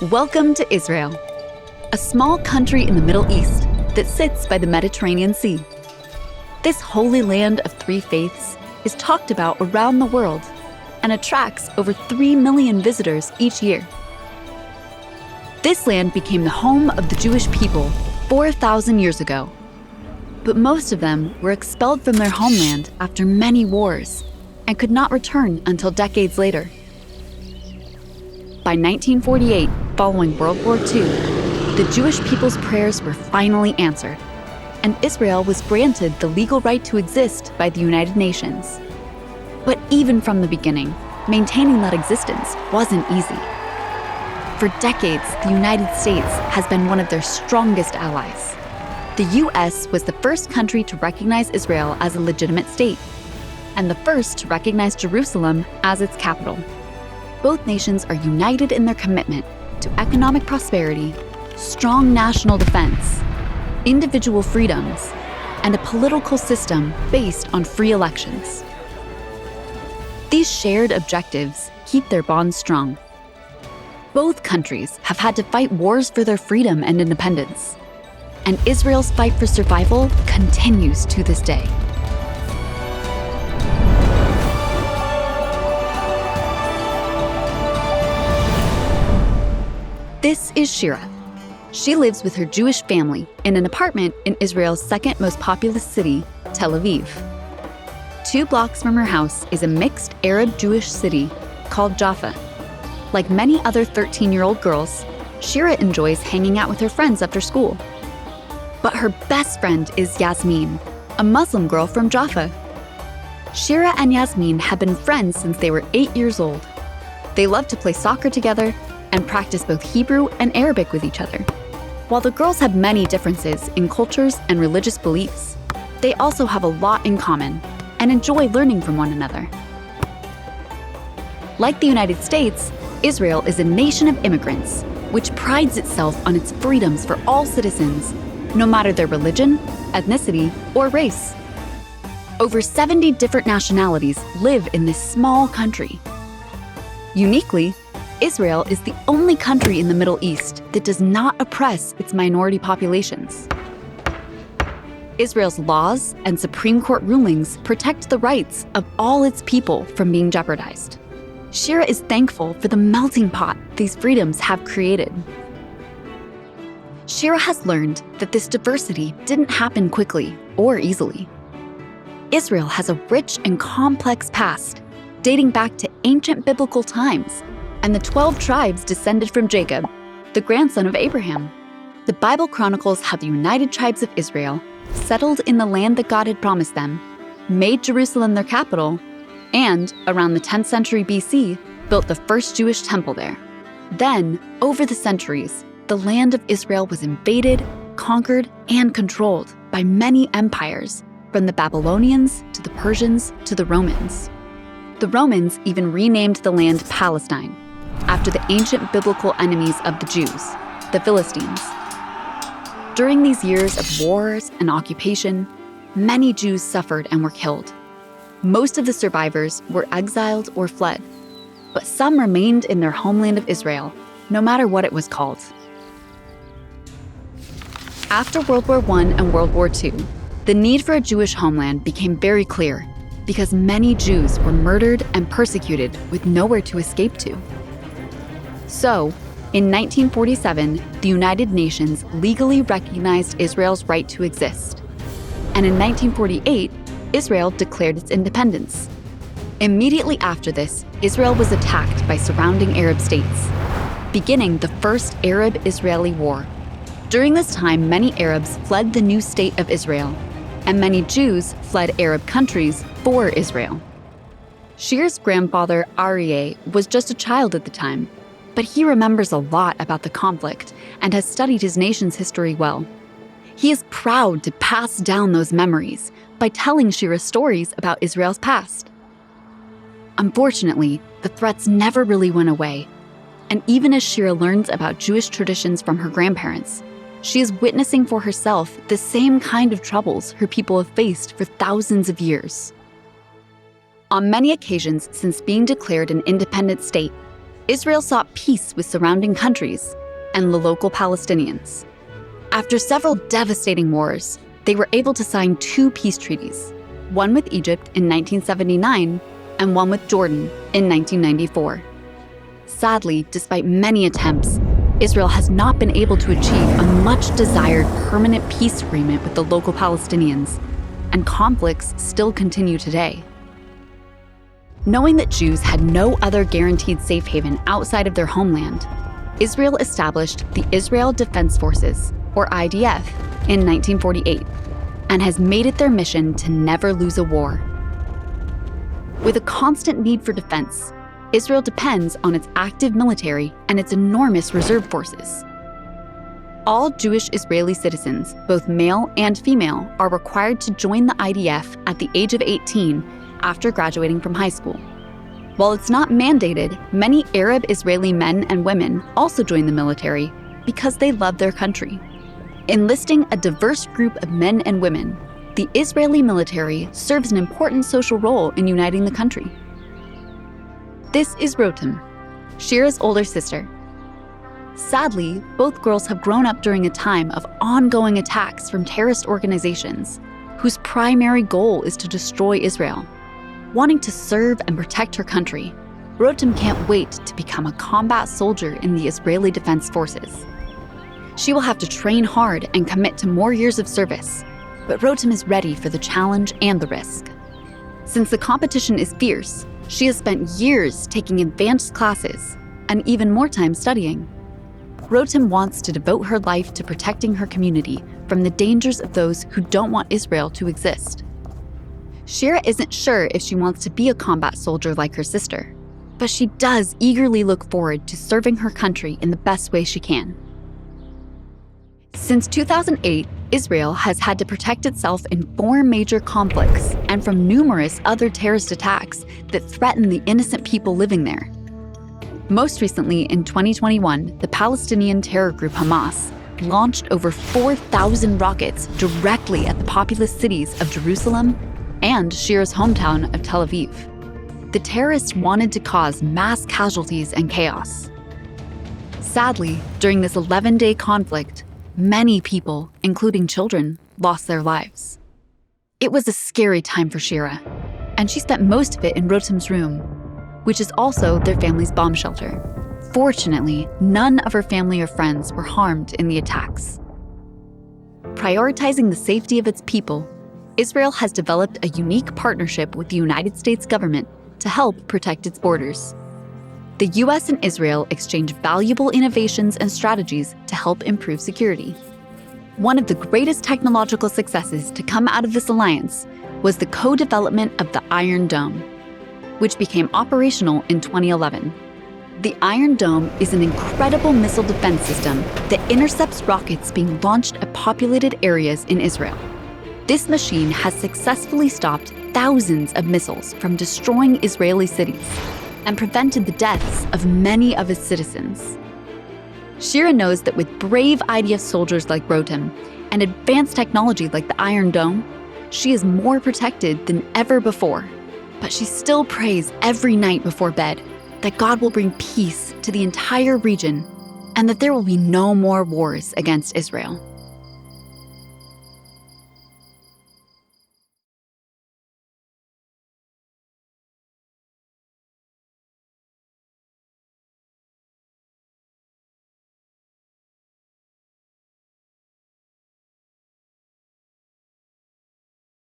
Welcome to Israel, a small country in the Middle East that sits by the Mediterranean Sea. This holy land of three faiths is talked about around the world and attracts over 3 million visitors each year. This land became the home of the Jewish people 4,000 years ago, but most of them were expelled from their homeland after many wars and could not return until decades later. By 1948, following World War II, the Jewish people's prayers were finally answered, and Israel was granted the legal right to exist by the United Nations. But even from the beginning, maintaining that existence wasn't easy. For decades, the United States has been one of their strongest allies. The US was the first country to recognize Israel as a legitimate state, and the first to recognize Jerusalem as its capital. Both nations are united in their commitment to economic prosperity, strong national defense, individual freedoms, and a political system based on free elections. These shared objectives keep their bonds strong. Both countries have had to fight wars for their freedom and independence, and Israel's fight for survival continues to this day. This is Shira. She lives with her Jewish family in an apartment in Israel's second most populous city, Tel Aviv. 2 blocks from her house is a mixed Arab-Jewish city called Jaffa. Like many other 13-year-old girls, Shira enjoys hanging out with her friends after school. But her best friend is Yasmin, a Muslim girl from Jaffa. Shira and Yasmin have been friends since they were 8 years old. They love to play soccer together and practice both Hebrew and Arabic with each other. While the girls have many differences in cultures and religious beliefs, they also have a lot in common and enjoy learning from one another. Like the United States, Israel is a nation of immigrants, which prides itself on its freedoms for all citizens, no matter their religion, ethnicity, or race. Over 70 different nationalities live in this small country. Uniquely, Israel is the only country in the Middle East that does not oppress its minority populations. Israel's laws and Supreme Court rulings protect the rights of all its people from being jeopardized. Shira is thankful for the melting pot these freedoms have created. Shira has learned that this diversity didn't happen quickly or easily. Israel has a rich and complex past, dating back to ancient biblical times, and the 12 tribes descended from Jacob, the grandson of Abraham. The Bible chronicles how the United Tribes of Israel settled in the land that God had promised them, made Jerusalem their capital, and, around the 10th century BC, built the first Jewish temple there. Then, over the centuries, the land of Israel was invaded, conquered, and controlled by many empires, from the Babylonians to the Persians to the Romans. The Romans even renamed the land Palestine, after the ancient biblical enemies of the Jews, the Philistines. During these years of wars and occupation, many Jews suffered and were killed. Most of the survivors were exiled or fled, but some remained in their homeland of Israel, no matter what it was called. After World War I and World War II, the need for a Jewish homeland became very clear because many Jews were murdered and persecuted with nowhere to escape to. So, in 1947, the United Nations legally recognized Israel's right to exist. And in 1948, Israel declared its independence. Immediately after this, Israel was attacked by surrounding Arab states, beginning the first Arab-Israeli War. During this time, many Arabs fled the new state of Israel, and many Jews fled Arab countries for Israel. Shira's grandfather, Aryeh, was just a child at the time, but he remembers a lot about the conflict and has studied his nation's history well. He is proud to pass down those memories by telling Shira stories about Israel's past. Unfortunately, the threats never really went away, and even as Shira learns about Jewish traditions from her grandparents, she is witnessing for herself the same kind of troubles her people have faced for thousands of years. On many occasions since being declared an independent state, Israel sought peace with surrounding countries and the local Palestinians. After several devastating wars, they were able to sign 2 peace treaties, one with Egypt in 1979 and one with Jordan in 1994. Sadly, despite many attempts, Israel has not been able to achieve a much-desired permanent peace agreement with the local Palestinians, and conflicts still continue today. Knowing that Jews had no other guaranteed safe haven outside of their homeland, Israel established the Israel Defense Forces, or IDF, in 1948, and has made it their mission to never lose a war. With a constant need for defense, Israel depends on its active military and its enormous reserve forces. All Jewish Israeli citizens, both male and female, are required to join the IDF at the age of 18 after graduating from high school. While it's not mandated, many Arab Israeli men and women also join the military because they love their country. Enlisting a diverse group of men and women, the Israeli military serves an important social role in uniting the country. This is Rotem, Shira's older sister. Sadly, both girls have grown up during a time of ongoing attacks from terrorist organizations whose primary goal is to destroy Israel. Wanting to serve and protect her country, Rotem can't wait to become a combat soldier in the Israeli Defense Forces. She will have to train hard and commit to more years of service, but Rotem is ready for the challenge and the risk. Since the competition is fierce, she has spent years taking advanced classes and even more time studying. Rotem wants to devote her life to protecting her community from the dangers of those who don't want Israel to exist. Shira isn't sure if she wants to be a combat soldier like her sister, but she does eagerly look forward to serving her country in the best way she can. Since 2008, Israel has had to protect itself in 4 major conflicts and from numerous other terrorist attacks that threaten the innocent people living there. Most recently, in 2021, the Palestinian terror group Hamas launched over 4,000 rockets directly at the populous cities of Jerusalem and Shira's hometown of Tel Aviv. The terrorists wanted to cause mass casualties and chaos. Sadly, during this 11-day conflict, many people, including children, lost their lives. It was a scary time for Shira, and she spent most of it in Rotem's room, which is also their family's bomb shelter. Fortunately, none of her family or friends were harmed in the attacks. Prioritizing the safety of its people, Israel has developed a unique partnership with the United States government to help protect its borders. The US and Israel exchange valuable innovations and strategies to help improve security. One of the greatest technological successes to come out of this alliance was the co-development of the Iron Dome, which became operational in 2011. The Iron Dome is an incredible missile defense system that intercepts rockets being launched at populated areas in Israel. This machine has successfully stopped thousands of missiles from destroying Israeli cities and prevented the deaths of many of its citizens. Shira knows that with brave IDF soldiers like Rotem and advanced technology like the Iron Dome, she is more protected than ever before. But she still prays every night before bed that God will bring peace to the entire region and that there will be no more wars against Israel.